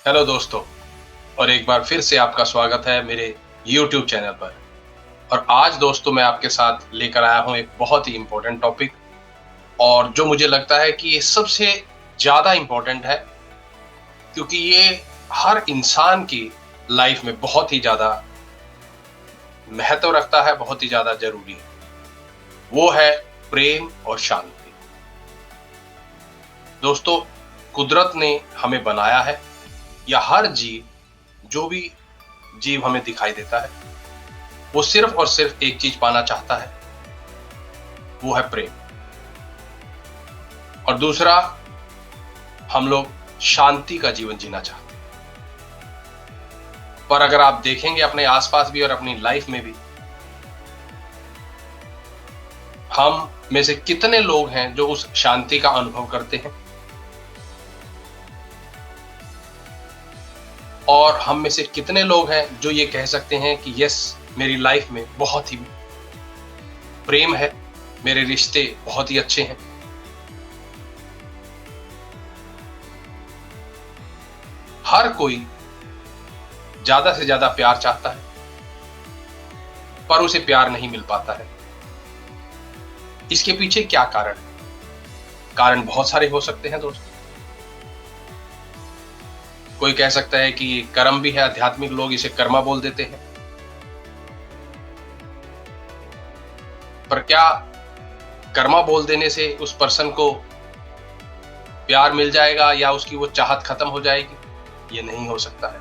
Hello दोस्तों। और एक बार फिर से आपका स्वागत है मेरे YouTube चैनल पर। और आज दोस्तों मैं आपके साथ लेकर आया हूँ एक बहुत ही इम्पोर्टेंट टॉपिक, और जो मुझे लगता है कि ये सबसे ज़्यादा इम्पोर्टेंट है, क्योंकि ये हर इंसान की लाइफ में बहुत ही ज़्यादा महत्व रखता है, बहुत ही ज़्यादा ज़रूरी है। वो है प्रेम और शांति। दोस्तों, कुदरत ने हमें बनाया है, या हर जीव, जो भी जीव हमें दिखाई देता है, वो सिर्फ और सिर्फ एक चीज पाना चाहता है, वो है प्रेम। और दूसरा, हम लोग शांति का जीवन जीना चाहते हैं। पर अगर आप देखेंगे अपने आसपास भी और अपनी लाइफ में भी, हम में से कितने लोग हैं जो उस शांति का अनुभव करते हैं, और हम में से कितने लोग हैं जो ये कह सकते हैं कि यस, मेरी लाइफ में बहुत ही प्रेम है, मेरे रिश्ते बहुत ही अच्छे हैं। हर कोई ज्यादा से ज्यादा प्यार चाहता है, पर उसे प्यार नहीं मिल पाता है। इसके पीछे क्या कारण है? कारण बहुत सारे हो सकते हैं दोस्तों। कोई कह सकता है कि कर्म भी है, आध्यात्मिक लोग इसे कर्मा बोल देते हैं। पर क्या कर्मा बोल देने से उस पर्सन को प्यार मिल जाएगा या उसकी वो चाहत खत्म हो जाएगी? ये नहीं हो सकता है।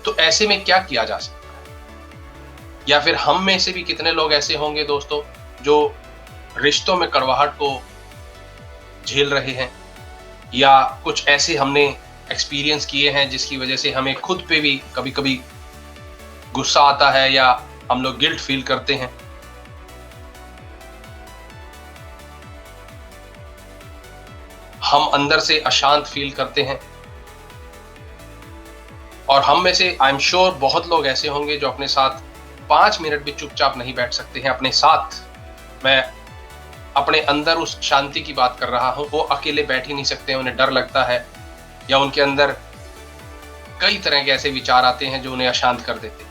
तो ऐसे में क्या किया जा सकता है? या फिर हम में से भी कितने लोग ऐसे होंगे दोस्तों जो रिश्तों में कड़वाहट को झेल रहे हैं, या कुछ ऐसे हमने एक्सपीरियंस किए हैं जिसकी वजह से हमें खुद पे भी कभी कभी गुस्सा आता है, या हम लोग गिल्ट फील करते हैं। हम अंदर से अशांत फील करते हैं। और हम में से आई एम श्योर बहुत लोग ऐसे होंगे जो अपने साथ 5 मिनट भी चुपचाप नहीं बैठ सकते हैं अपने साथ। मैं अपने अंदर उस शांति की बात कर रहा हूं। वो अकेले बैठ ही नहीं सकते, उन्हें डर लगता है, या उनके अंदर कई तरह के ऐसे विचार आते हैं जो उन्हें अशांत कर देते हैं।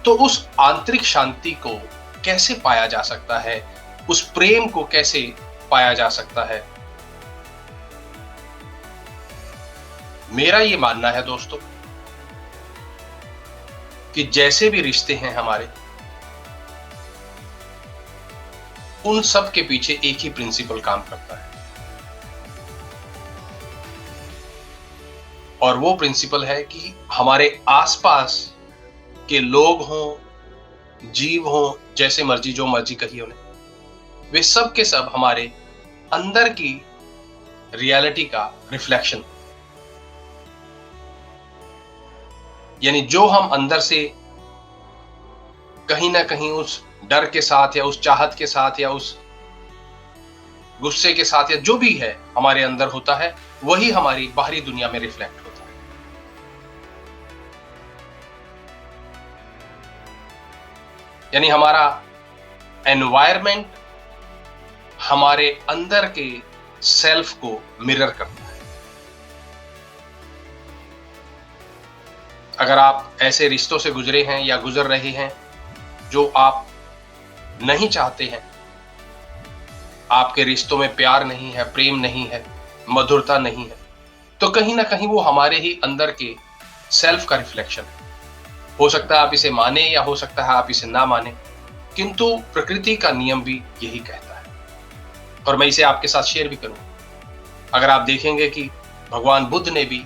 तो उस आंतरिक शांति को कैसे पाया जा सकता है? उस प्रेम को कैसे पाया जा सकता है? मेरा ये मानना है दोस्तों कि जैसे भी रिश्ते हैं हमारे, उन सब के पीछे एक ही प्रिंसिपल काम करता है, और वो प्रिंसिपल है कि हमारे आसपास के लोग हों, जीव हों, जैसे मर्जी जो मर्जी कहिए उन्हें, वे सब के सब हमारे अंदर की रियलिटी का रिफ्लेक्शन। यानी जो हम अंदर से कहीं ना कहीं उस डर के साथ, या उस चाहत के साथ, या उस गुस्से के साथ, या जो भी है हमारे अंदर होता है, वही हमारी बाहरी दुनिया में रिफ्लेक्ट होता है। यानी हमारा एनवायरनमेंट हमारे अंदर के सेल्फ को मिरर करता है। अगर आप ऐसे रिश्तों से गुजरे हैं या गुजर रहे हैं जो आप नहीं चाहते हैं, आपके रिश्तों में प्यार नहीं है, प्रेम नहीं है, मधुरता नहीं है, तो कहीं ना कहीं वो हमारे ही अंदर के सेल्फ का रिफ्लेक्शन है। हो सकता है आप इसे माने, या हो सकता है आप इसे ना माने, किंतु प्रकृति का नियम भी यही कहता है। और मैं इसे आपके साथ शेयर भी करूंगा। अगर आप देखेंगे कि भगवान बुद्ध ने भी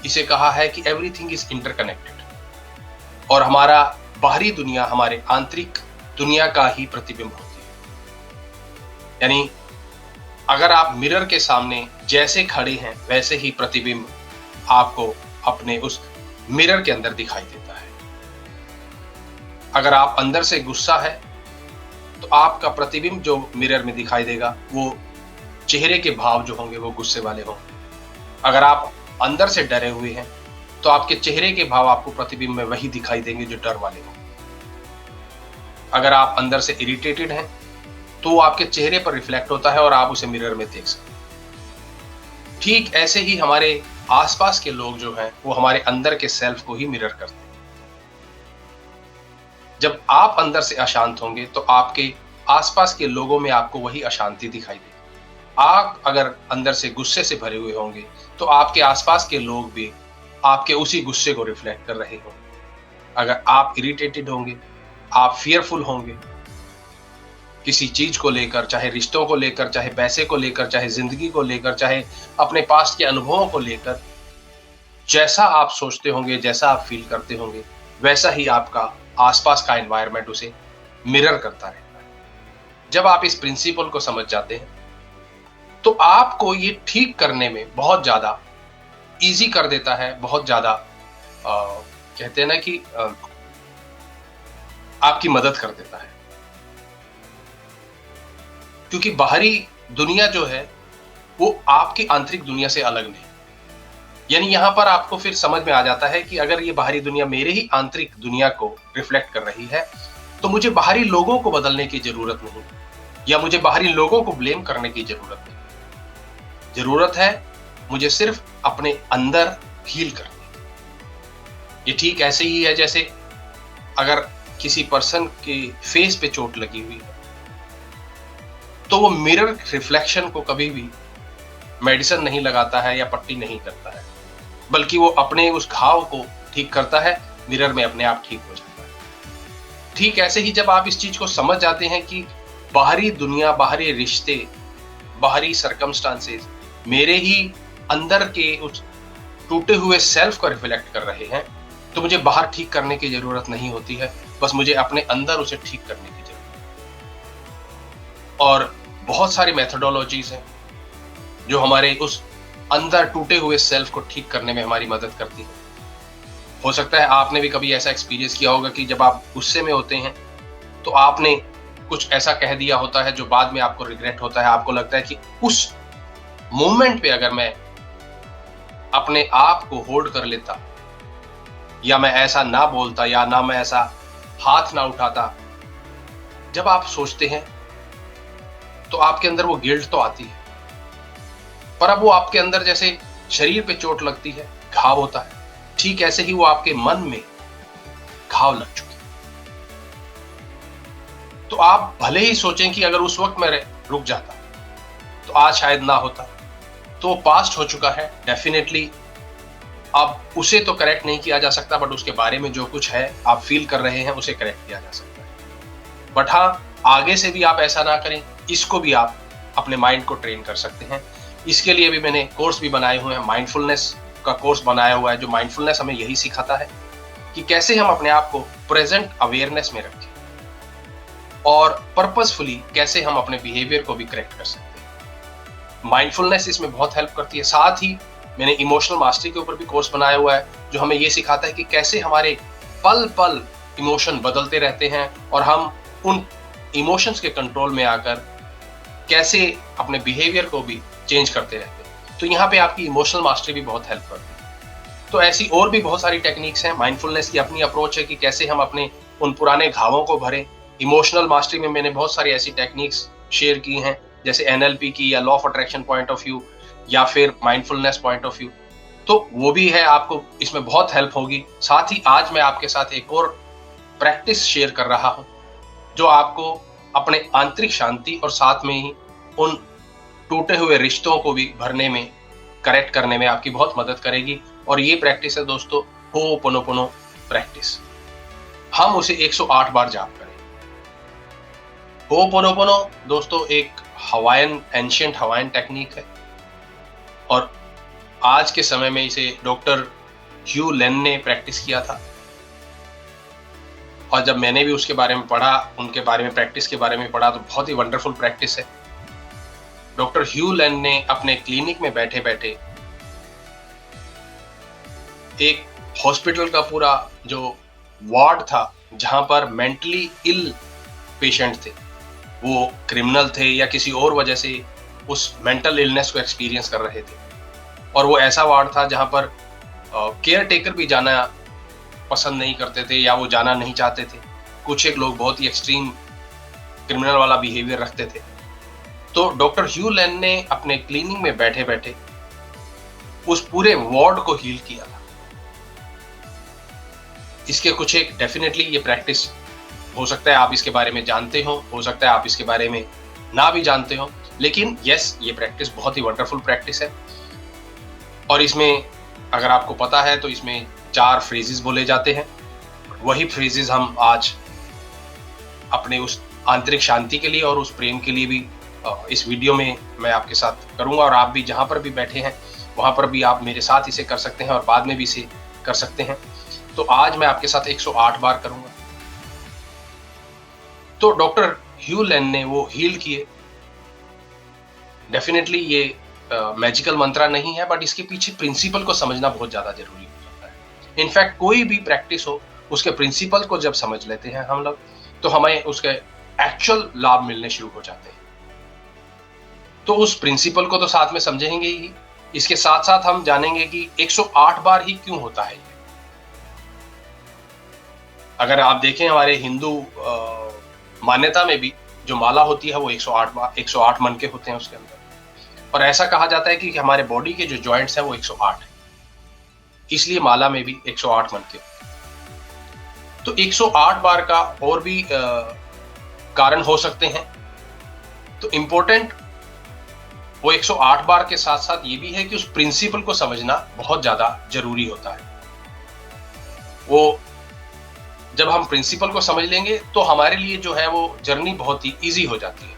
इसे कहा है कि एवरीथिंग इज इंटरकनेक्टेड, और हमारा बाहरी दुनिया हमारे आंतरिक दुनिया का ही प्रतिबिंब होती है। यानी अगर आप मिरर के सामने जैसे खड़े हैं, वैसे ही प्रतिबिंब आपको अपने उस मिरर के अंदर दिखाई देता है। अगर आप अंदर से गुस्सा है, तो आपका प्रतिबिंब जो मिरर में दिखाई देगा, वो चेहरे के भाव जो होंगे वो गुस्से वाले होंगे। अगर आप अंदर से डरे हुए हैं, तो आपके चेहरे के भाव आपको प्रतिबिंब में वही दिखाई देंगे जो डर वाले होंगे। अगर आप अंदर से इरिटेटेड हैं, तो वो आपके चेहरे पर रिफ्लेक्ट होता है और आप उसे मिरर में देख सकते हैं। ठीक ऐसे ही हमारे आसपास के लोग जो हैं वो हमारे अंदर के सेल्फ को ही मिरर करते हैं। जब आप अंदर से अशांत होंगे तो आपके आसपास के लोगों में आपको वही अशांति दिखाई देगी। आप अगर अंदर से गुस्से से भरे हुए होंगे तो आपके आसपास के लोग भी आपके उसी गुस्से को रिफ्लेक्ट कर रहे होंगे। अगर आप इरिटेटेड होंगे, आप फियरफुल होंगे किसी चीज को लेकर, चाहे रिश्तों को लेकर, चाहे पैसे को लेकर, चाहे जिंदगी को लेकर, चाहे अपने पास्ट के अनुभवों को लेकर, जैसा आप सोचते होंगे, जैसा आप फील करते होंगे, वैसा ही आपका आसपास का एनवायरनमेंट उसे मिरर करता रहता है। जब आप इस प्रिंसिपल को समझ जाते हैं तो आपको ये ठीक करने में बहुत ज्यादा इजी कर देता है, बहुत ज्यादा कहते हैं ना कि आपकी मदद कर देता है। क्योंकि बाहरी दुनिया जो है वो आपकी आंतरिक दुनिया से अलग नहीं। यानी यहां पर आपको फिर समझ में आ जाता है कि अगर ये बाहरी दुनिया मेरे ही आंतरिक दुनिया को रिफ्लेक्ट कर रही है तो मुझे बाहरी लोगों को बदलने की जरूरत नहीं, या मुझे बाहरी लोगों को ब्लेम करने की जरूरत नहीं। जरूरत है मुझे सिर्फ अपने अंदर हील करनी। ये ठीक ऐसे ही है जैसे अगर किसी पर्सन के फेस पे चोट लगी हुई है तो वो मिरर रिफ्लेक्शन को कभी भी मेडिसिन नहीं लगाता है या पट्टी नहीं करता है, बल्कि वो अपने उस घाव को ठीक करता है, मिरर में अपने आप ठीक हो जाता है। ठीक ऐसे ही जब आप इस चीज को समझ जाते हैं कि बाहरी दुनिया, बाहरी रिश्ते, बाहरी सर्कमस्टांसेस मेरे ही अंदर के उस टूटे हुए सेल्फ को रिफ्लेक्ट कर रहे हैं, तो मुझे बाहर ठीक करने की जरूरत नहीं होती है, बस मुझे अपने अंदर उसे ठीक करने की जरूरत है। और बहुत सारी मेथोडोलॉजीज हैं जो हमारे उस अंदर टूटे हुए सेल्फ को ठीक करने में हमारी मदद करती है। हो सकता है आपने भी कभी ऐसा एक्सपीरियंस किया होगा कि जब आप गुस्से में होते हैं तो आपने कुछ ऐसा कह दिया होता है जो बाद में आपको रिग्रेट होता है। आपको लगता है कि उस मोमेंट पे अगर मैं अपने आप को होल्ड कर लेता, या मैं ऐसा ना बोलता, या ना मैं ऐसा हाथ ना उठाता। जब आप सोचते हैं तो आपके अंदर वो गिल्ट तो आती है, पर अब वो आपके अंदर जैसे शरीर पे चोट लगती है, घाव होता है, ठीक ऐसे ही वो आपके मन में घाव लग चुकी है। तो आप भले ही सोचें कि अगर उस वक्त मैं रुक जाता तो आज शायद ना होता, तो वो पास्ट हो चुका है डेफिनेटली। अब उसे तो करेक्ट नहीं किया जा सकता, बट उसके बारे में जो कुछ है आप फील कर रहे हैं उसे करेक्ट किया जा सकता है। बट हाँ, आगे से भी आप ऐसा ना करें, इसको भी आप अपने माइंड को ट्रेन कर सकते हैं। इसके लिए भी मैंने कोर्स भी बनाए हुए हैं, माइंडफुलनेस का कोर्स बनाया हुआ है, जो माइंडफुलनेस हमें यही सिखाता है कि कैसे हम अपने आप को प्रेजेंट अवेयरनेस में रखें और पर्पसफुली कैसे हम अपने बिहेवियर को भी करेक्ट कर सकते हैं। माइंडफुलनेस इसमें बहुत हेल्प करती है। साथ ही मैंने इमोशनल मास्टरी के ऊपर भी कोर्स बनाया हुआ है, जो हमें ये सिखाता है कि कैसे हमारे पल पल इमोशन बदलते रहते हैं और हम उन इमोशंस के कंट्रोल में आकर कैसे अपने बिहेवियर को भी चेंज करते रहते हैं। तो यहाँ पे आपकी इमोशनल मास्टरी भी बहुत हेल्प करती है। तो ऐसी और भी बहुत सारी टेक्निक्स हैं। माइंडफुलनेस की अपनी अप्रोच है कि कैसे हम अपने उन पुराने घावों को भरें। इमोशनल मास्टरी में मैंने बहुत सारी ऐसी टेक्निक्स शेयर की हैं, जैसे एनएलपी की, या law of attraction point of view, या फिर माइंडफुलनेस पॉइंट ऑफ व्यू। तो वो भी है, आपको इसमें बहुत हेल्प होगी। साथ ही आज मैं आपके साथ एक और प्रैक्टिस शेयर कर रहा हूं जो आपको अपने आंतरिक शांति और साथ में ही उन टूटे हुए रिश्तों को भी भरने में, करेक्ट करने में आपकी बहुत मदद करेगी। और ये प्रैक्टिस है दोस्तों, होपोनोपोनो प्रैक्टिस। हम उसे 108 बार जाप करें। होपोनोपोनो दोस्तों एक एंशिएंट हवाईन टेक्निक है और आज के समय में इसे डॉक्टर ह्यू लेन ने प्रैक्टिस किया था। और जब मैंने भी उसके बारे में पढ़ा, उनके बारे में, प्रैक्टिस के बारे में पढ़ा, तो बहुत ही वंडरफुल प्रैक्टिस है। डॉक्टर ह्यू लेन ने अपने क्लिनिक में बैठे बैठे एक हॉस्पिटल का पूरा जो वार्ड था जहां पर मेंटली इल पेशेंट थे, वो क्रिमिनल थे या किसी और वजह से उस मेंटल इलनेस को एक्सपीरियंस कर रहे थे, और वो ऐसा वार्ड था जहां पर केयर टेकर भी जाना पसंद नहीं करते थे या वो जाना नहीं चाहते थे। कुछ एक लोग बहुत ही एक्सट्रीम क्रिमिनल वाला बिहेवियर रखते थे। तो डॉक्टर ह्यू लेन ने अपने क्लिनिक में बैठे बैठे उस पूरे वार्ड को हील किया था। इसके कुछ एक डेफिनेटली ये प्रैक्टिस हो सकता है आप इसके बारे में जानते हो सकता है आप इसके बारे में ना भी जानते हो, लेकिन यस, ये प्रैक्टिस बहुत ही वंडरफुल प्रैक्टिस है। और इसमें अगर आपको पता है तो इसमें 4 फ्रेजेस बोले जाते हैं। वही फ्रेजेस हम आज अपने उस आंतरिक शांति के लिए और उस प्रेम के लिए भी इस वीडियो में मैं आपके साथ करूंगा, और आप भी जहां पर भी बैठे हैं वहां पर भी आप मेरे साथ इसे कर सकते हैं और बाद में भी इसे कर सकते हैं। तो आज मैं आपके साथ 108 बार करूंगा। तो डॉक्टर ह्यू लेन ने वो हील किए। डेफिनेटली ये मैजिकल मंत्रा नहीं है, बट इसके पीछे प्रिंसिपल को समझना बहुत ज्यादा जरूरी हो जाता है। इनफैक्ट कोई भी प्रैक्टिस हो, उसके प्रिंसिपल को जब समझ लेते हैं हम लोग, तो हमें उसके एक्चुअल लाभ मिलने शुरू हो जाते हैं। तो उस प्रिंसिपल को तो साथ में समझेंगे ही, इसके साथ साथ हम जानेंगे कि 108 बार ही क्यों होता है। अगर आप देखें हमारे हिंदू मान्यता में भी जो माला होती है वो 108 मन के होते हैं उसके अंदर, और ऐसा कहा जाता है कि हमारे बॉडी के जो जॉइंट्स हैं वो 108 है, इसलिए माला में भी 108 मन के होते हैं। तो 108 बार का और भी कारण हो सकते हैं। तो इंपॉर्टेंट वो 108 बार के साथ साथ ये भी है कि उस प्रिंसिपल को समझना बहुत ज्यादा जरूरी होता है। वो जब हम प्रिंसिपल को समझ लेंगे तो हमारे लिए जो है वो जर्नी बहुत ही इजी हो जाती है।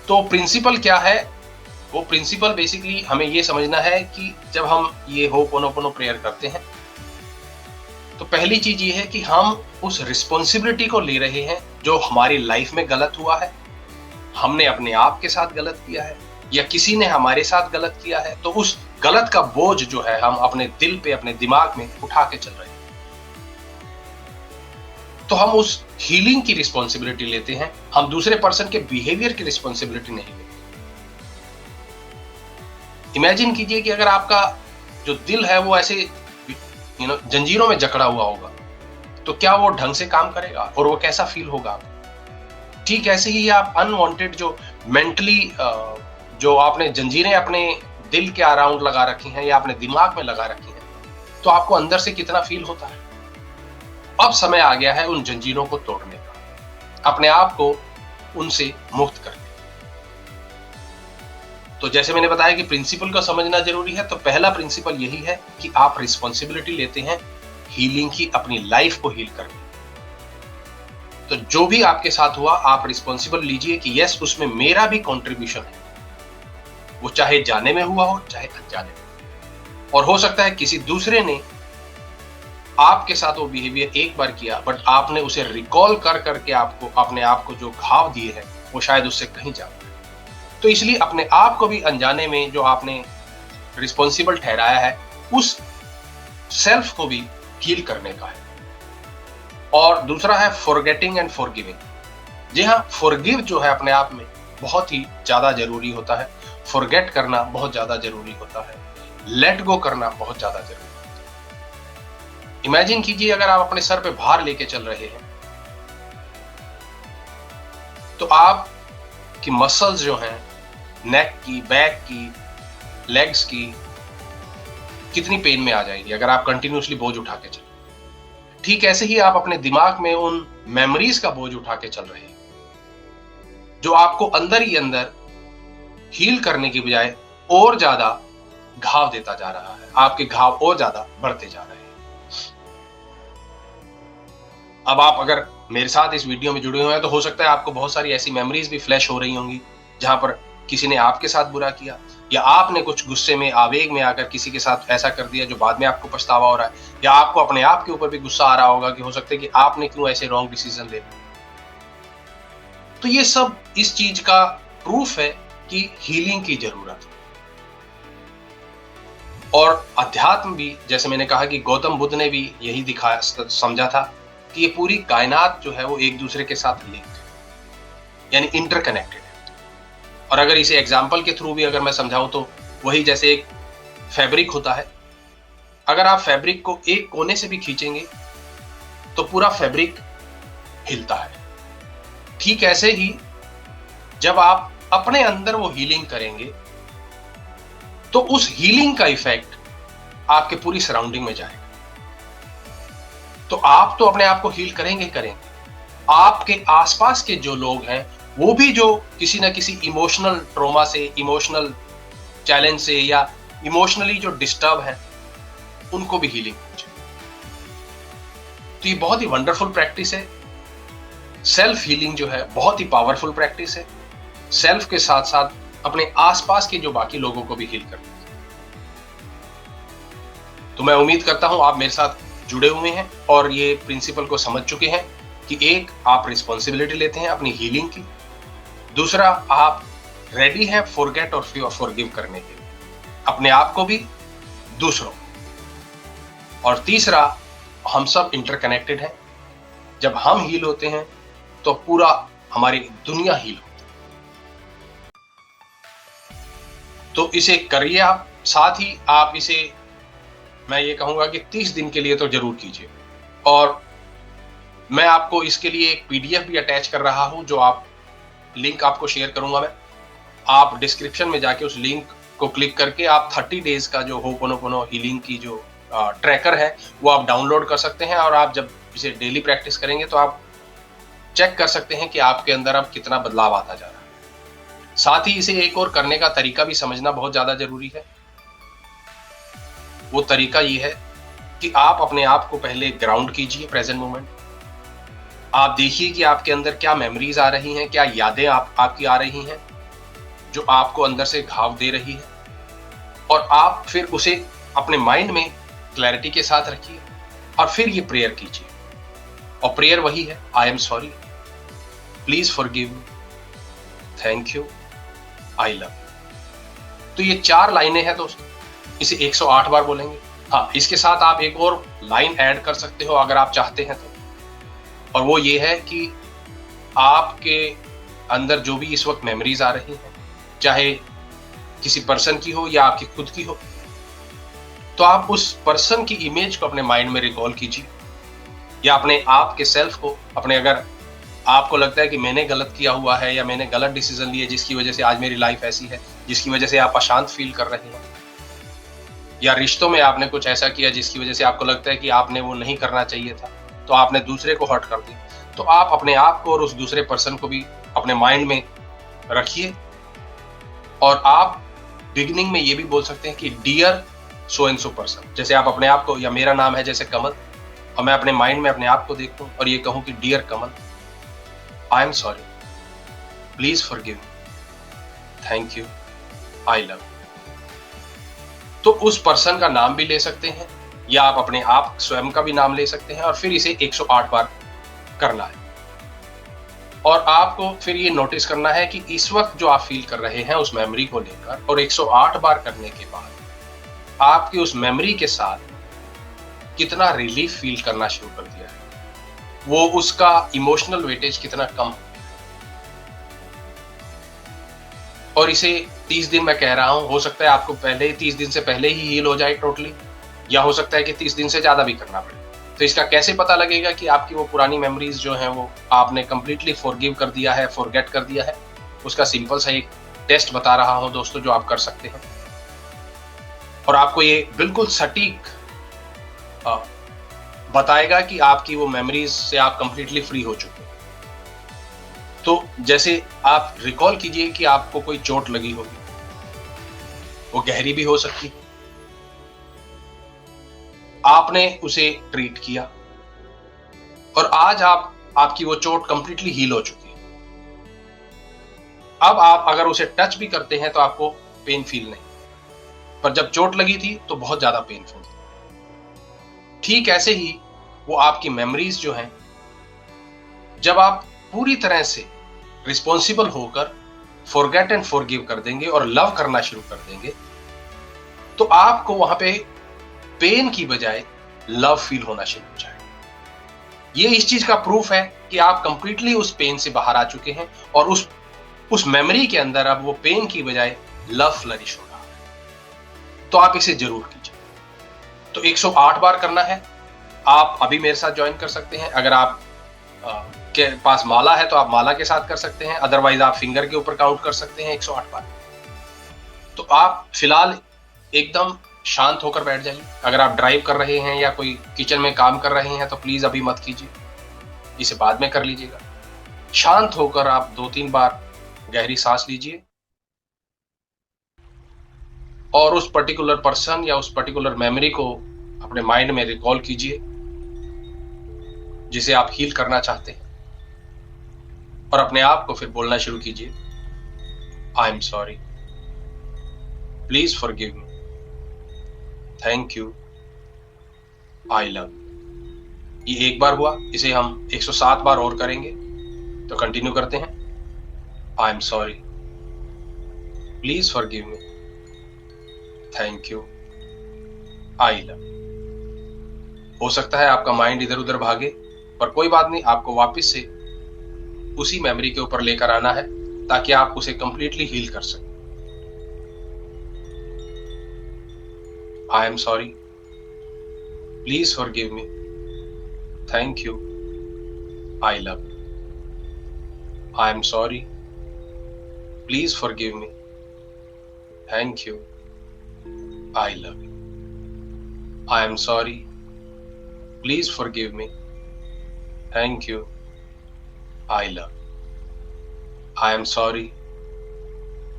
तो प्रिंसिपल क्या है? वो प्रिंसिपल बेसिकली हमें ये समझना है कि जब हम ये होपोनोपोनो प्रेयर करते हैं तो पहली चीज ये है कि हम उस रिस्पॉन्सिबिलिटी को ले रहे हैं जो हमारी लाइफ में गलत हुआ है, हमने अपने आप के साथ गलत किया है या किसी ने हमारे साथ गलत किया है, तो उस गलत का बोझ जो है हम अपने दिल पे, अपने दिमाग में उठा के चल रहे हैं। तो हम उस हीलिंग की रिस्पॉन्सिबिलिटी लेते हैं, हम दूसरे पर्सन के बिहेवियर की रिस्पॉन्सिबिलिटी नहीं लेते। इमेजिन कीजिए कि अगर आपका जो दिल है वो ऐसे जंजीरों में जकड़ा हुआ होगा, तो क्या वो ढंग से काम करेगा और वो कैसा फील होगा आपको? ठीक ऐसे ही आप अनवांटेड जो मेंटली जो आपने जंजीरें अपने दिल के अराउंड लगा रखी हैं या अपने दिमाग में लगा रखी हैं, तो आपको अंदर से कितना फील होता है। अब समय आ गया है उन जंजीरों को तोड़ने का, अपने आप को उनसे मुक्त करने। तो जैसे मैंने बताया कि प्रिंसिपल को समझना जरूरी है, तो पहला प्रिंसिपल यही है कि आप रिस्पॉन्सिबिलिटी लेते हैं हीलिंग की, अपनी लाइफ को हील करने। तो जो भी आपके साथ हुआ आप रिस्पॉन्सिबल लीजिए कि यस, उसमें मेरा भी कंट्रीब्यूशन है, वो चाहे जाने में हुआ हो चाहे अनजाने में। और हो सकता है किसी दूसरे ने आपके साथ वो बिहेवियर एक बार किया, बट आपने उसे रिकॉल कर करके आपको अपने आप को जो घाव दिए हैं वो शायद उससे कहीं ज्यादा है। तो इसलिए अपने आप को भी अनजाने में जो आपने रिस्पॉन्सिबल ठहराया है, उस सेल्फ को भी हील करने का है। और दूसरा है फॉरगेटिंग एंड फॉरगिविंग। जी हाँ, फॉरगिव जो है अपने आप में बहुत ही ज्यादा जरूरी होता है, फॉरगेट करना बहुत ज्यादा जरूरी होता है, लेट गो करना बहुत ज्यादा जरूरी होता है। इमेजिन कीजिए अगर आप अपने सर पे भार लेके चल रहे हैं तो आप की मसल्स जो हैं, नेक की, बैक की, लेग्स की, कितनी पेन में आ जाएगी अगर आप कंटिन्यूसली बोझ उठा के चलें। ठीक ऐसे ही आप अपने दिमाग में उन मेमोरीज का बोझ उठा के चल रहे हैं जो आपको अंदर ही अंदर हील करने की बजाय और ज्यादा घाव देता जा रहा है, आपके घाव और ज्यादा बढ़ते जा रहे हैं। अब आप अगर मेरे साथ इस वीडियो में जुड़े हुए हैं तो हो सकता है आपको बहुत सारी ऐसी मेमोरीज भी फ्लैश हो रही होंगी जहां पर किसी ने आपके साथ बुरा किया या आपने कुछ गुस्से में, आवेग में आकर किसी के साथ ऐसा कर दिया जो बाद में आपको पछतावा हो रहा है, या आपको अपने आप के ऊपर भी गुस्सा आ रहा होगा कि हो सकता है कि आपने क्यों ऐसे रॉन्ग डिसीजन ले लिया। तो ये सब इस चीज का प्रूफ है कि हीलिंग की जरूरत है। और अध्यात्म भी, जैसे मैंने कहा कि गौतम बुद्ध ने भी यही दिखाया, समझा था कि ये पूरी कायनात जो है वो एक दूसरे के साथ लिंक है, यानी इंटरकनेक्टेड है। और अगर इसे एग्जाम्पल के थ्रू भी अगर मैं समझाऊं तो वही जैसे एक फैब्रिक होता है, अगर आप फैब्रिक को एक कोने से भी खींचेंगे तो पूरा फैब्रिक हिलता है। ठीक ऐसे ही जब आप अपने अंदर वो हीलिंग करेंगे तो उस हीलिंग का इफेक्ट आपके पूरी सराउंडिंग में जाएगा। तो आप तो अपने आप को हील करेंगे करेंगे, आपके आसपास के जो लोग हैं वो भी जो किसी ना किसी इमोशनल ट्रॉमा से, इमोशनल चैलेंज से या इमोशनली जो डिस्टर्ब है, उनको भी हीलिंग हो जाए। तो ये बहुत ही वंडरफुल प्रैक्टिस है। सेल्फ हीलिंग जो है बहुत ही पावरफुल प्रैक्टिस है। सेल्फ के साथ साथ अपने आसपास के जो बाकी लोगों को भी हील करना है। तो मैं उम्मीद करता हूं आप मेरे साथ जुड़े हुए हैं और ये प्रिंसिपल को समझ चुके हैं कि एक, आप रिस्पॉन्सिबिलिटी लेते हैं अपनी हीलिंग की। दूसरा, आप रेडी हैं फॉरगेट और फॉरगिव करने के लिए, अपने आप को भी, दूसरों। और तीसरा, हम सब इंटरकनेक्टेड हैं। जब हम हील होते हैं तो पूरा हमारी दुनिया हील होती है। तो इसे करिए आप। साथ ही आप इसे, मैं ये कहूंगा कि 30 दिन के लिए तो जरूर कीजिए। और मैं आपको इसके लिए एक पीडीएफ भी अटैच कर रहा हूं, जो आप लिंक आपको शेयर करूंगा मैं। आप डिस्क्रिप्शन में जाके उस लिंक को क्लिक करके आप 30 डेज का जो होपोनोपोनो हीलिंग की जो ट्रैकर है वो आप डाउनलोड कर सकते हैं। और आप जब इसे डेली प्रैक्टिस करेंगे तो आप चेक कर सकते हैं कि आपके अंदर अब कितना बदलाव आता जा रहा है। साथ ही इसे एक और करने का तरीका भी समझना बहुत ज्यादा जरूरी है। वो तरीका ये है कि आप अपने आप को पहले ग्राउंड कीजिए प्रेजेंट मोमेंट। आप देखिए कि आपके अंदर क्या मेमोरीज आ रही हैं, क्या यादें आपकी आ रही हैं जो आपको अंदर से घाव दे रही है। और आप फिर उसे अपने माइंड में क्लैरिटी के साथ रखिए और फिर ये प्रेयर कीजिए। और प्रेयर वही है, आई am sorry, please forgive me, thank you, I love. तो ये 4 लाइनें हैं दोस्तों, इसे 108 बार बोलेंगे। हाँ, इसके साथ आप एक और लाइन ऐड कर सकते हो अगर आप चाहते हैं तो। और वो ये है कि आपके अंदर जो भी इस वक्त मेमोरीज आ रही हैं, चाहे किसी पर्सन की हो या आपकी खुद की हो, तो आप उस पर्सन की इमेज को अपने माइंड में रिकॉल कीजिए। या अपने आप के सेल्फ को, अपने, अगर आपको लगता है कि मैंने गलत किया हुआ है या मैंने गलत डिसीजन लिए जिसकी वजह से आज मेरी लाइफ ऐसी है, जिसकी वजह से आप अशांत फील कर रहे हैं, या रिश्तों में आपने कुछ ऐसा किया जिसकी वजह से आपको लगता है कि आपने वो नहीं करना चाहिए था, तो आपने दूसरे को हर्ट कर दिया, तो आप अपने आप को और उस दूसरे पर्सन को भी अपने माइंड में रखिए। और आप बिगिनिंग में ये भी बोल सकते हैं कि dear so and so person. जैसे आप अपने आप को, या मेरा नाम है जैसे कमल, और मैं अपने माइंड में अपने आप को देखूं और ये कहूं कि dear Kamal, I am sorry, please forgive me, thank you, I love. तो उस पर्सन का नाम भी ले सकते हैं या आप अपने आप स्वयं का भी नाम ले सकते हैं। और फिर इसे 108 बार करना है। और आपको फिर ये नोटिस करना है कि इस वक्त जो आप फील कर रहे हैं उस मेमोरी को लेकर, और 108 बार करने के बाद आपकी उस मेमोरी के साथ कितना रिलीफ फील करना शुरू कर दिया है, वो उसका इमोशनल वेटेज कितना कम। और इसे 30 दिन मैं कह रहा हूं, हो सकता है आपको पहले 30 दिन से पहले ही हील हो जाए टोटली, या हो सकता है कि 30 दिन से ज्यादा भी करना पड़े। तो इसका कैसे पता लगेगा कि आपकी वो पुरानी मेमोरीज जो हैं वो आपने कंप्लीटली फॉरगिव कर दिया है, फॉरगेट कर दिया है? उसका सिंपल सा एक टेस्ट बता रहा हूं दोस्तों, जो आप कर सकते हैं। और आपको ये बिल्कुल सटीक बताएगा कि आपकी वो मेमोरीज से आप कंप्लीटली फ्री हो चुके हैं। तो जैसे आप रिकॉल कीजिए कि आपको कोई चोट लगी होगी, वो गहरी भी हो सकती है, आपने उसे ट्रीट किया और आज आपकी वो चोट कंप्लीटली हील हो चुकी है। अब आप अगर उसे टच भी करते हैं तो आपको पेन फील नहीं, पर जब चोट लगी थी तो बहुत ज्यादा पेनफुल थी। ठीक ऐसे ही वो आपकी मेमोरीज जो हैं, जब आप पूरी तरह से रिस्पॉन्सिबल होकर फॉरगेट एंड फॉरगिव कर देंगे और लव करना शुरू कर देंगे, तो आपको वहां पे पेन की बजाय लव फील होना शुरू हो जाएगा। ये इस चीज का प्रूफ है कि आप कंप्लीटली उस पेन से बाहर आ चुके हैं और उस मेमोरी के अंदर अब वो पेन की बजाय लव फ्लरिश हो रहा है। तो आप इसे जरूर कीजिए। तो 108 बार करना है। आप अभी मेरे साथ ज्वाइन कर सकते हैं। अगर आप के पास माला है तो आप माला के साथ कर सकते हैं, अदरवाइज आप फिंगर के ऊपर काउंट कर सकते हैं 108 बार। तो आप फिलहाल एकदम शांत होकर बैठ जाइए। अगर आप ड्राइव कर रहे हैं या कोई किचन में काम कर रहे हैं तो प्लीज अभी मत कीजिए, इसे बाद में कर लीजिएगा। शांत होकर आप 2-3 बार गहरी सांस लीजिए और उस पर्टिकुलर पर्सन या उस पर्टिकुलर मेमोरी को अपने माइंड में रिकॉल कीजिए जिसे आप हील करना चाहते हैं, और अपने आप को फिर बोलना शुरू कीजिए, आई am sorry, please forgive me, thank you, I love. ये एक बार हुआ, इसे हम 107 बार और करेंगे। तो कंटिन्यू करते हैं। आई am sorry, please forgive me, thank you, I love. हो सकता है आपका माइंड इधर उधर भागे, पर कोई बात नहीं, आपको वापस से उसी मेमोरी के ऊपर लेकर आना है ताकि आप उसे कंप्लीटली हील कर सकें। आई am sorry, please forgive me, thank you, I love. I am sorry, please forgive me, thank you, I love. I am sorry, please forgive me, thank you, I love. I am sorry,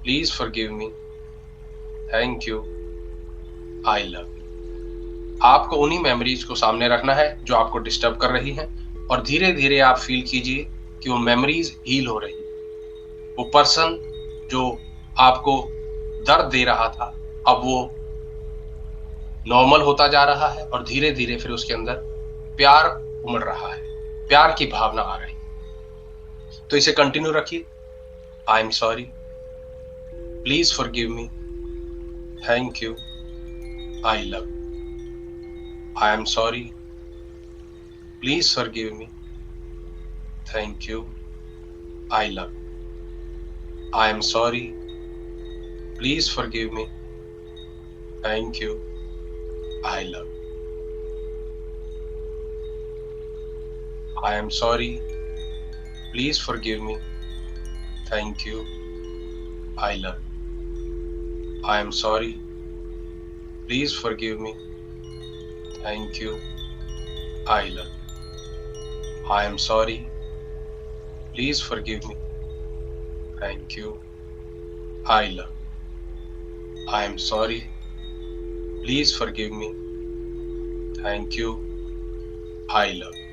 please forgive me, thank you, I love you। आपको उन्हीं memories को सामने रखना है जो आपको disturb कर रही हैं, और धीरे धीरे आप फील कीजिए कि वो मेमोरीज हील हो रही है। वो पर्सन जो आपको दर्द दे रहा था अब वो नॉर्मल होता जा रहा है, और धीरे धीरे फिर उसके अंदर प्यार उमड़ रहा है, प्यार की भावना आ रही है। तो इसे कंटिन्यू रखिए। I am sorry, please forgive me, thank you, I love you। I am sorry, please forgive me, thank you, I love you। I am sorry, please forgive me, thank you, I love you। I am sorry, please forgive me, thank you, I love you। I am sorry, please forgive me, thank you, I love you। I am sorry, please forgive me, thank you, I love you। I am sorry, please forgive me, thank you, I love you।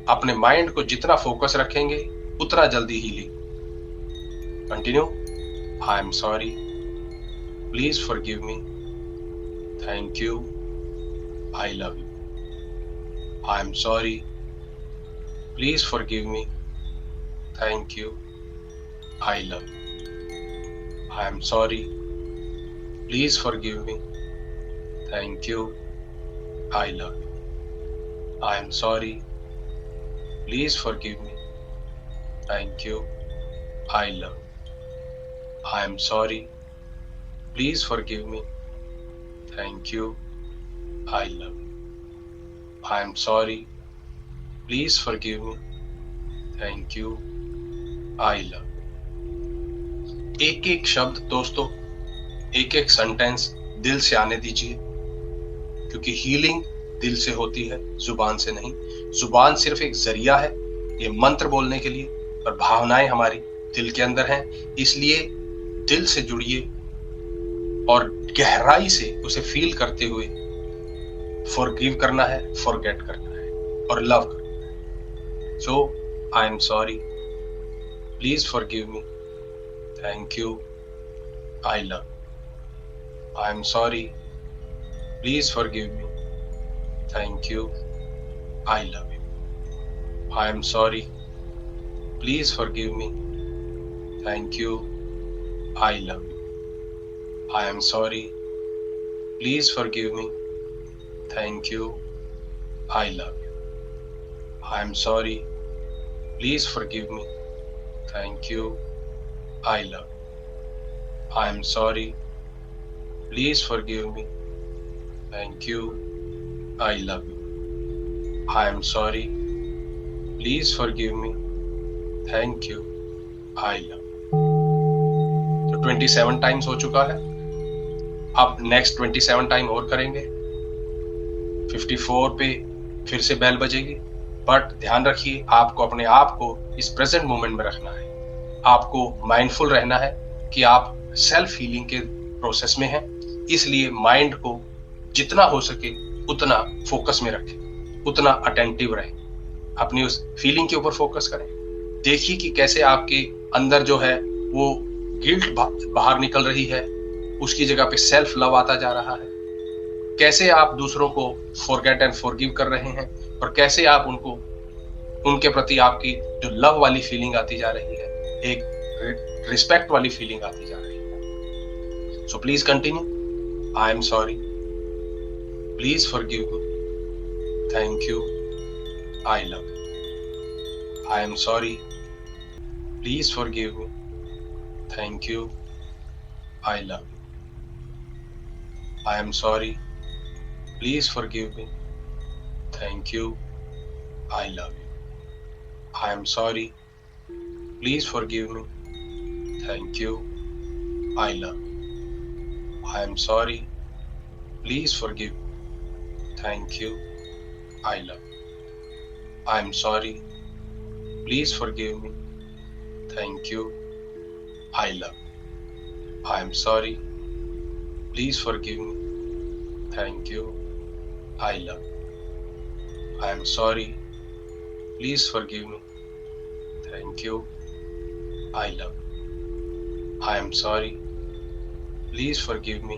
अपने mind को जितना focus रखेंगे उतना जल्दी healing. Continue। I am sorry, please forgive me, thank you, I love you। I am sorry, please forgive me, thank you, I love you। I am sorry, please forgive me, thank you, I love you। I am sorry, please forgive me, thank you, I love you। I am sorry, please forgive me, thank you, I love you। I am sorry, please forgive me, thank you, I love you। एक एक शब्द दोस्तों, एक एक sentence दिल से आने दीजिए, क्योंकि हीलिंग दिल से होती है, जुबान से नहीं। जुबान सिर्फ एक जरिया है ये मंत्र बोलने के लिए, और भावनाएं हमारी दिल के अंदर हैं। इसलिए दिल से जुड़िए और गहराई से उसे फील करते हुए फॉरगिव करना है, फॉरगेट करना है और लव करना है। So I am sorry, please forgive me, thank you, I love. I am sorry, please forgive me, thank you, I love you. I am sorry, please forgive me, thank you, I love you। I am sorry, please forgive me, thank you, I love you। I am sorry, please forgive me, thank you, I love you। I am sorry, please forgive me, thank you, I love you। I am sorry, please forgive me, thank you, I love you। 27 times हो चुका है। अब next 27 time और करेंगे। 54 पे फिर से bell बजेगी। But ध्यान रखिए, आपको अपने आप को इस प्रेजेंट मोमेंट में रखना है। आपको माइंडफुल रहना है कि आप सेल्फ हीलिंग के प्रोसेस में हैं। इसलिए माइंड को जितना हो सके उतना फोकस में रखें, उतना अटेंटिव रहें, अपनी उस फीलिंग के ऊपर फोकस करें। देखिए कि कैसे आपके अंदर जो है वो गिल्ट बाहर निकल रही है, उसकी जगह पे सेल्फ लव आता जा रहा है। कैसे आप दूसरों को फॉरगेट एंड फॉरगिव कर रहे हैं, और कैसे आप उनके प्रति आपकी जो लव वाली फीलिंग आती जा रही है, एक रिस्पेक्ट वाली फीलिंग आती जा रही है। So please continue. I am sorry, please forgive me, thank you, I love you. I am sorry, please forgive me, thank you, I love you. I am sorry, please forgive me, thank you, I love you. I am sorry, please forgive me, thank you, I love you. I am sorry, please forgive me, thank you, I love you. I am sorry, please forgive me, thank you, I love you. I am sorry, please forgive me, thank you, I love you. I am sorry, please forgive me, thank you, I love you. I am sorry, please forgive me,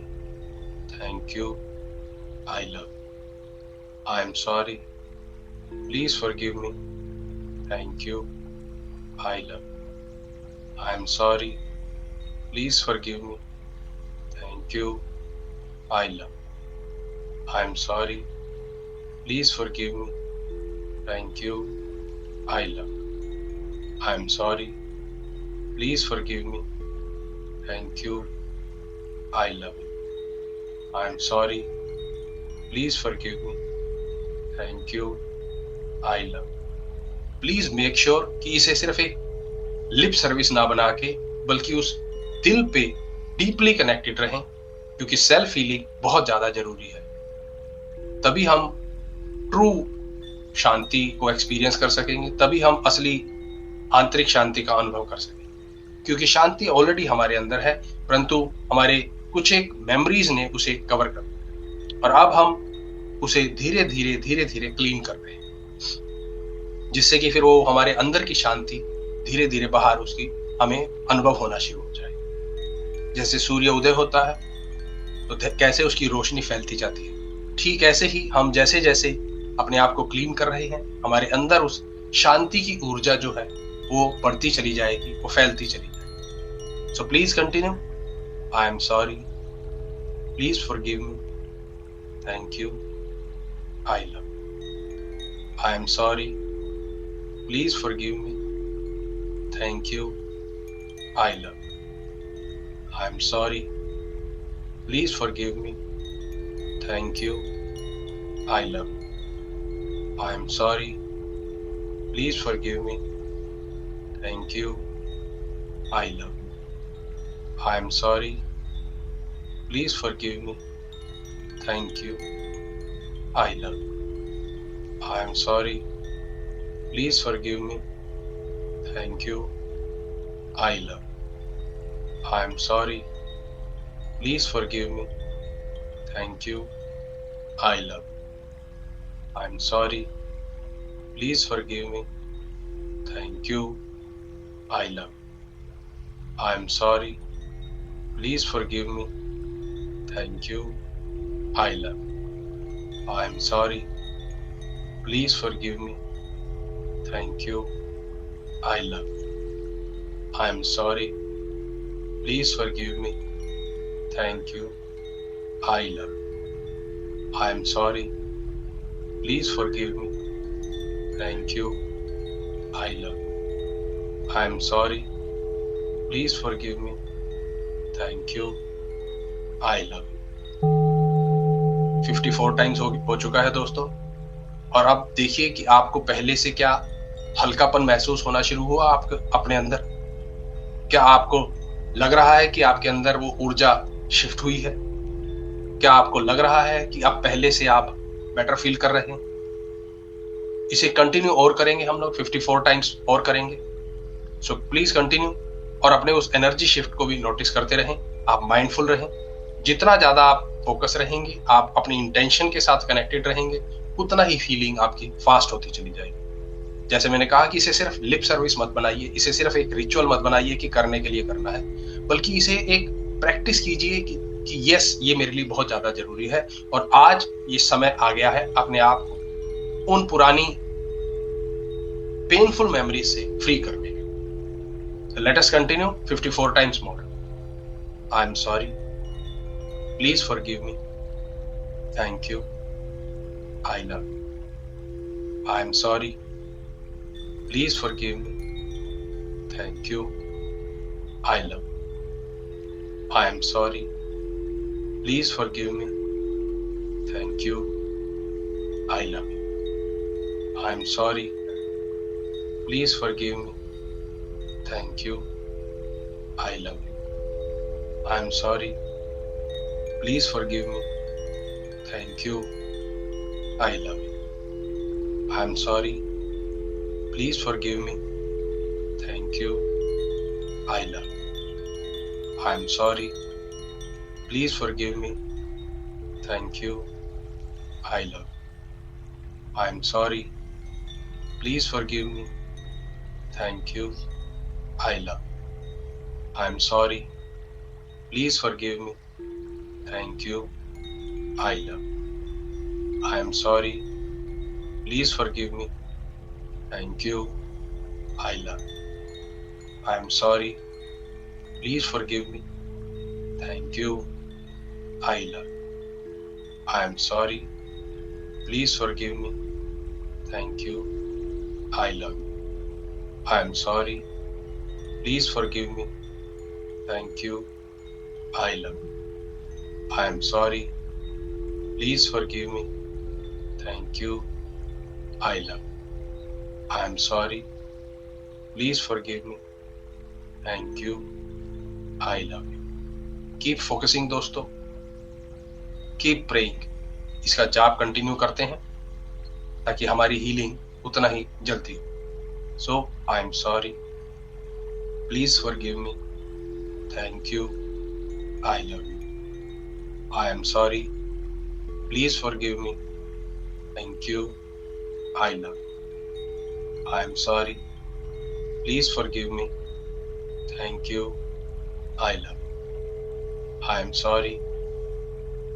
thank you, I love you. I am sorry, please forgive me, thank you, I love you. I am sorry, please forgive me, thank you, I love you. I am sorry, please forgive me, thank you, I love you. I am sorry, please forgive me, thank you, I love you. I am sorry, please forgive me, thank you, I love you. Please make sure कि इसे सिर्फ एक lip service ना बना के, बल्कि उस दिल पे डीपली कनेक्टेड रहें, क्योंकि सेल्फ हीलिंग बहुत ज्यादा जरूरी है। तभी हम ट्रू शांति को एक्सपीरियंस कर सकेंगे, तभी हम असली आंतरिक शांति का अनुभव कर सकेंगे। क्योंकि शांति ऑलरेडी हमारे अंदर है, परंतु हमारे कुछ एक मेमोरीज ने उसे कवर कर दिया, और अब हम उसे धीरे धीरे क्लीन कर रहे हैं, जिससे कि फिर वो हमारे अंदर की शांति धीरे धीरे बाहर उसकी हमें अनुभव होना शुरू हो जाए। जैसे सूर्य उदय होता है तो कैसे उसकी रोशनी फैलती जाती है, ठीक ऐसे ही हम जैसे जैसे अपने आप को क्लीन कर रहे हैं, हमारे अंदर उस शांति की ऊर्जा जो है वो बढ़ती चली जाएगी, वो फैलती चली जाएगी। So please continue. I am sorry, please forgive me, thank you, I love you. I am sorry, please forgive me, thank you, I love you. I am sorry, please forgive me, thank you, I love you. I am sorry, please forgive me, thank you, I love you. I am sorry, please forgive me, thank you, I love you. I am sorry, please forgive me, thank you, I love you. I am sorry, please forgive me, thank you, I love you. I'm sorry, please forgive me, thank you, I love you. I'm sorry, please forgive me, thank you, I love you. I'm sorry, please forgive me, thank you, I love you. I'm sorry, please forgive me, thank you, I love you. I am sorry, please forgive me, thank you, I love you. I am sorry, please forgive me, thank you, I love you. 54 times हो चुका है दोस्तों। और अब देखिए कि आपको पहले से क्या हल्कापन महसूस होना शुरू हुआ आपके अपने अंदर। क्या आपको लग रहा है कि आपके अंदर वो ऊर्जा शिफ्ट हुई है? क्या आपको लग रहा है कि अब पहले से आप बेटर फील कर रहे हैं? इसे कंटिन्यू और करेंगे हम लोग, 54 टाइम्स और करेंगे। सो प्लीज कंटिन्यू, और अपने उस एनर्जी शिफ्ट को भी नोटिस करते रहें। आप माइंडफुल रहें। जितना ज्यादा आप फोकस रहेंगे, आप अपनी इंटेंशन के साथ कनेक्टेड रहेंगे, उतना ही फीलिंग आपकी फास्ट होती चली जाएगी। जैसे मैंने कहा कि इसे सिर्फ लिप सर्विस मत बनाइए, इसे सिर्फ एक रिचुअल मत बनाइए कि करने के लिए करना है, बल्कि इसे एक प्रैक्टिस कीजिए कि यस, ये मेरे लिए बहुत ज्यादा जरूरी है और आज ये समय आ गया है अपने आप को उन पुरानी पेनफुल मेमोरीज से फ्री करने। So let us continue 54 times more. I am sorry. Please forgive me. Thank you. I love you. I am sorry. Please forgive me. Thank you. I love you. I am sorry. Please forgive me. Thank you. I love you. I am sorry. Please forgive me. Thank you. I love you. I am sorry. Please forgive me. Thank you. I love you. I am sorry. Please forgive me. Thank you. I love you. I am sorry. Please forgive me. Thank you. I love you. I am sorry. Please forgive me. Thank you. I love you. I am sorry. Please forgive me. Thank you. I love you. I am sorry. Please forgive me. Thank you. I love you. I am sorry. Please forgive me. Thank you. I love you. I am sorry. Please forgive me. Thank you. I love you. I am sorry. Please forgive me. Thank you. I love you. I am sorry. Please forgive me. Thank you. I love you. I am sorry. Please forgive me. Thank you. I love you. Keep focusing दोस्तों. Keep praying. इसका जाप continue करते हैं ताकि हमारी healing उतना ही जल्दी हो. So I am sorry. Please forgive me. Thank you. I love you. I am sorry. Please forgive me. Thank you. I love you. I am sorry. Please forgive me. Thank you. I love you. I am sorry.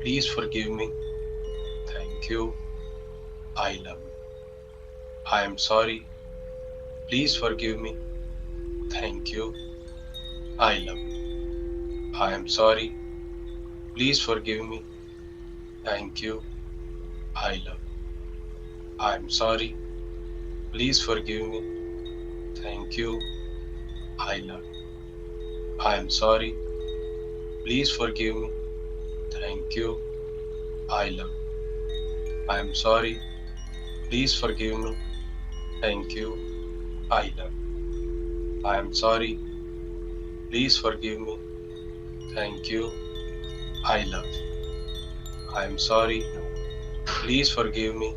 Please forgive me. Thank you. I love you. I am sorry. Please forgive me. Thank you. I love you. I am sorry. Please forgive me. Thank you. I love you. I am sorry. Please forgive me. Thank you. I love you. I am sorry. Please forgive me. Thank you. I love you. I am sorry. Please forgive me. Thank you. I love you. I am sorry. Please forgive me. Thank you. I love you. I am sorry. Please forgive me.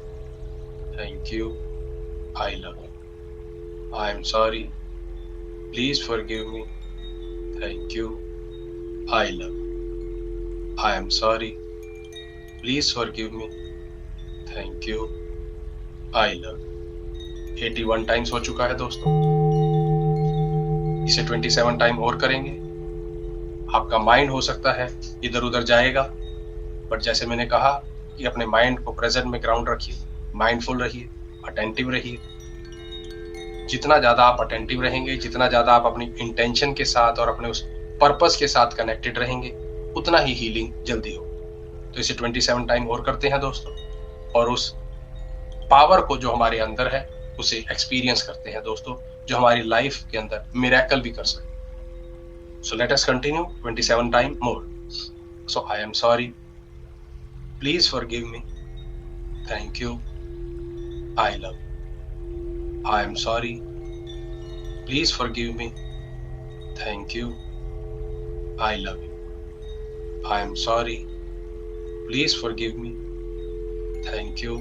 Thank you. I love you. I am sorry. Please forgive me. Thank you. I love you. I am sorry. Please forgive me. Thank you. I love you. 81 times हो चुका है दोस्तों. इसे 27 time और करेंगे. आपका mind हो सकता है इधर उधर जाएगा, बट जैसे मैंने कहा कि अपने माइंड को प्रेजेंट में ग्राउंड रखिए, माइंडफुल रहिए, अटेंटिव रहिए. जितना ज्यादा आप अटेंटिव रहेंगे, जितना ज्यादा आप अपनी इंटेंशन के साथ और अपने उस पर्पस के साथ कनेक्टेड रहेंगे, उतना ही हीलिंग जल्दी हो. तो इसे 27 टाइम और करते हैं दोस्तों, और उस पावर को जो हमारे अंदर है उसे एक्सपीरियंस करते हैं दोस्तों, जो हमारी लाइफ के अंदर मिरेकल भी कर सकते. So let us continue 27 times more. So I am sorry. Please forgive me. Thank you. I love you. I am sorry. Please forgive me. Thank you. I love you. I am sorry. Please forgive me. Thank you.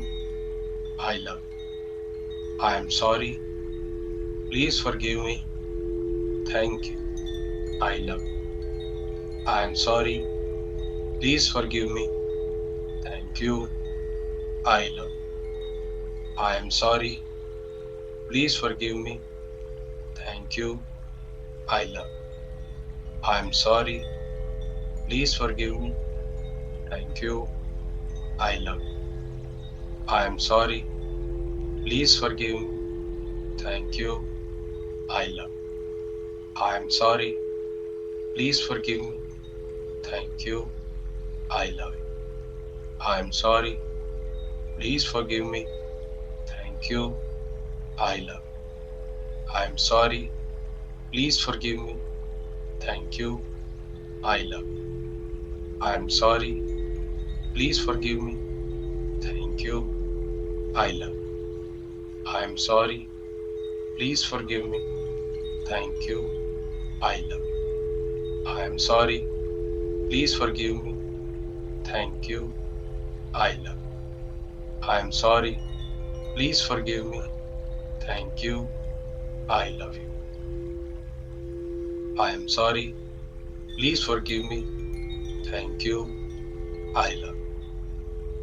I love you. I am sorry. Please forgive me. Thank you. I love you. I am sorry. Please forgive me. Thank you. I love you. I am sorry. Please forgive me. Thank you. I love you. I am sorry. Please forgive me. Thank you. I love you. I am sorry. Please forgive me. Thank you. I love you. I am sorry. Please forgive me. Thank you. I love you. I am sorry. Please forgive me. Thank you. I love you. I am sorry. Please forgive me. Thank you. I love you. I am sorry. Please forgive me. Thank you. I love you. I am sorry. Please forgive me. Thank you. I love you. I am sorry. Please forgive me. Thank you. I love you. I am sorry. Please forgive me. Thank you. I love you.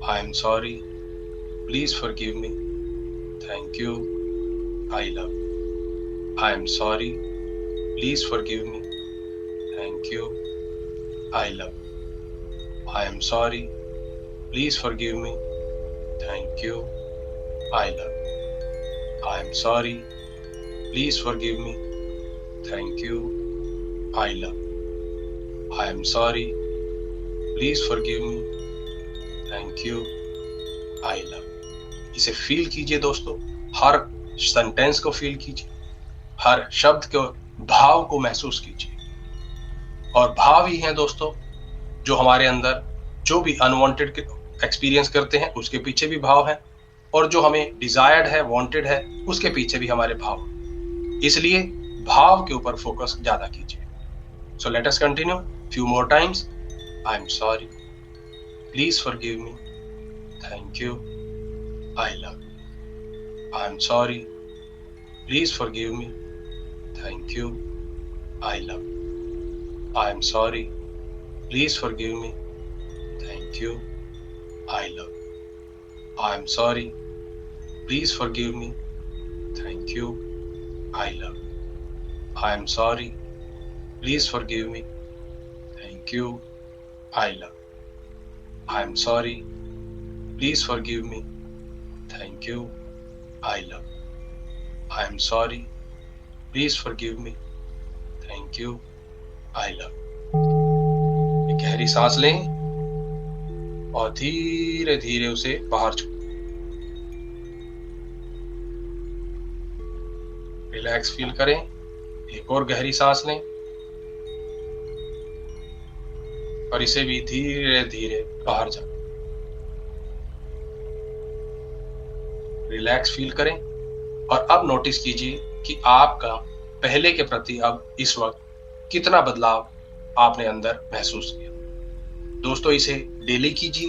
I am sorry. Please forgive me. Thank you. I love you. I am sorry. Please forgive me. Thank you. I love you. I am sorry. Please forgive me. Thank you. I love you. I am sorry. Please forgive me. Thank you. I love you. I am sorry. Please forgive me. Thank you. I love you. I am sorry. Please forgive me. Thank you. I love you. इसे feel कीजिए दोस्तों, हर sentence को feel कीजिए, हर शब्द के भाव को महसूस कीजिए। और भाव ही हैं दोस्तों जो हमारे अंदर जो भी अनवांटेड एक्सपीरियंस करते हैं उसके पीछे भी भाव है, और जो हमें डिजायर्ड है, वांटेड है, उसके पीछे भी हमारे भाव। इसलिए भाव के ऊपर फोकस ज्यादा कीजिए। So let us continue few more times. I am sorry, please forgive me, thank you, I love you. I am sorry, please forgive me, thank you, I love you. I am sorry, please forgive me, thank you, I love you. I am sorry, please forgive me, thank you, I love you. I am sorry. Please forgive me. Thank you. I love you. I am sorry. Please forgive me. Thank you. I love you. I am sorry. Please forgive me. Thank you. I love you. एक गहरी सांस लें और धीरे धीरे उसे बाहर छोड़ें। रिलैक्स फील करें। एक और गहरी सांस लें और इसे भी धीरे धीरे बाहर जाएं। रिलैक्स फील करें और अब नोटिस कीजिए कि आपका पहले के प्रति अब इस वक्त कितना बदलाव आपने अंदर महसूस किया। दोस्तों इसे डेली कीजिए,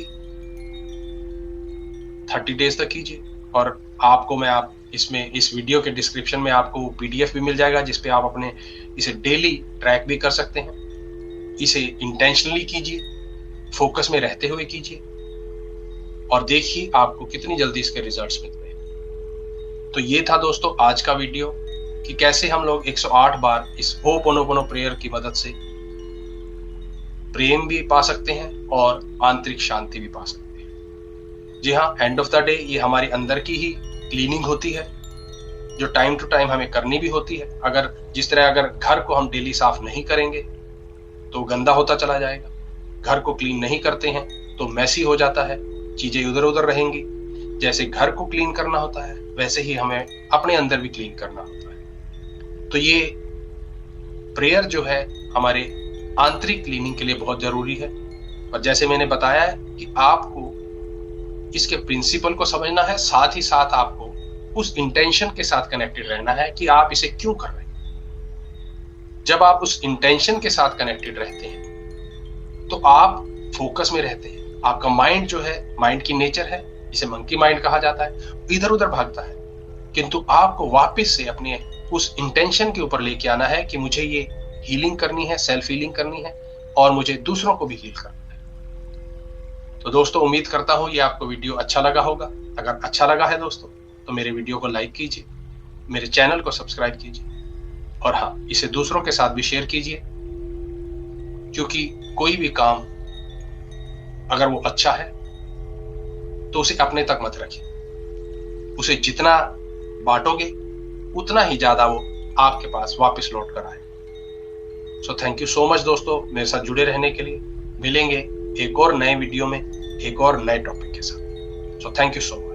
30 डेज तक कीजिए। और आपको मैं इसमें इस वीडियो के डिस्क्रिप्शन में आपको PDF भी मिल जाएगा जिस पे आप अपने इसे डेली ट्रैक भी कर सकते हैं। इसे इंटेंशनली कीजिए, फोकस में रहते हुए कीजिए और देखिए आपको कितनी जल्दी इसके रिजल्ट्स मिलते हैं। तो ये था दोस्तों आज का वीडियो कि कैसे हम लोग 108 बार इस होपोनोपोनो प्रेयर की मदद से प्रेम भी पा सकते हैं और आंतरिक शांति भी पा सकते हैं। जी हाँ, एंड ऑफ द डे ये हमारी अंदर की ही क्लीनिंग होती है जो टाइम टू टाइम हमें करनी भी होती है। जिस तरह अगर घर को हम डेली साफ नहीं करेंगे तो गंदा होता चला जाएगा, घर को क्लीन नहीं करते हैं तो मैसी हो जाता है, चीजें इधर उधर रहेंगी। जैसे घर को क्लीन करना होता है वैसे ही हमें अपने अंदर भी क्लीन करना होता है। तो ये प्रेयर जो है हमारे आंतरिक क्लीनिंग के लिए बहुत जरूरी है। और जैसे मैंने बताया है कि आपको इसके प्रिंसिपल को समझना है, साथ ही साथ आपको उस इंटेंशन के साथ कनेक्टेड रहना है कि आप इसे क्यों कर रहे हैं। जब आप उस इंटेंशन के साथ कनेक्टेड रहते हैं तो आप फोकस में रहते हैं, आपका माइंड जो है, माइंड की नेचर है, जिसे मंकी माइंड कहा जाता है, इधर उधर भागता है। किंतु आपको वापस से अपने उस इंटेंशन के ऊपर लेके आना है कि मुझे ये हीलिंग करनी है, सेल्फ हीलिंग करनी है और मुझे दूसरों को भी हील करना है। तो दोस्तों, उम्मीद करता हूं ये आपको वीडियो अच्छा लगा होगा। अगर अच्छा लगा है दोस्तों, तो मेरे वीडियो को लाइक कीजिए, मेरे चैनल को सब्सक्राइब कीजिए और हाँ, इसे दूसरों के साथ भी शेयर कीजिए, क्योंकि कोई भी काम अगर वो अच्छा है तो उसे अपने तक मत रखिए। उसे जितना बांटोगे उतना ही ज्यादा वो आपके पास वापस लौट कर आए। So thank you so much दोस्तों, मेरे साथ जुड़े रहने के लिए। मिलेंगे एक और नए वीडियो में, एक और नए टॉपिक के साथ। So thank you so much.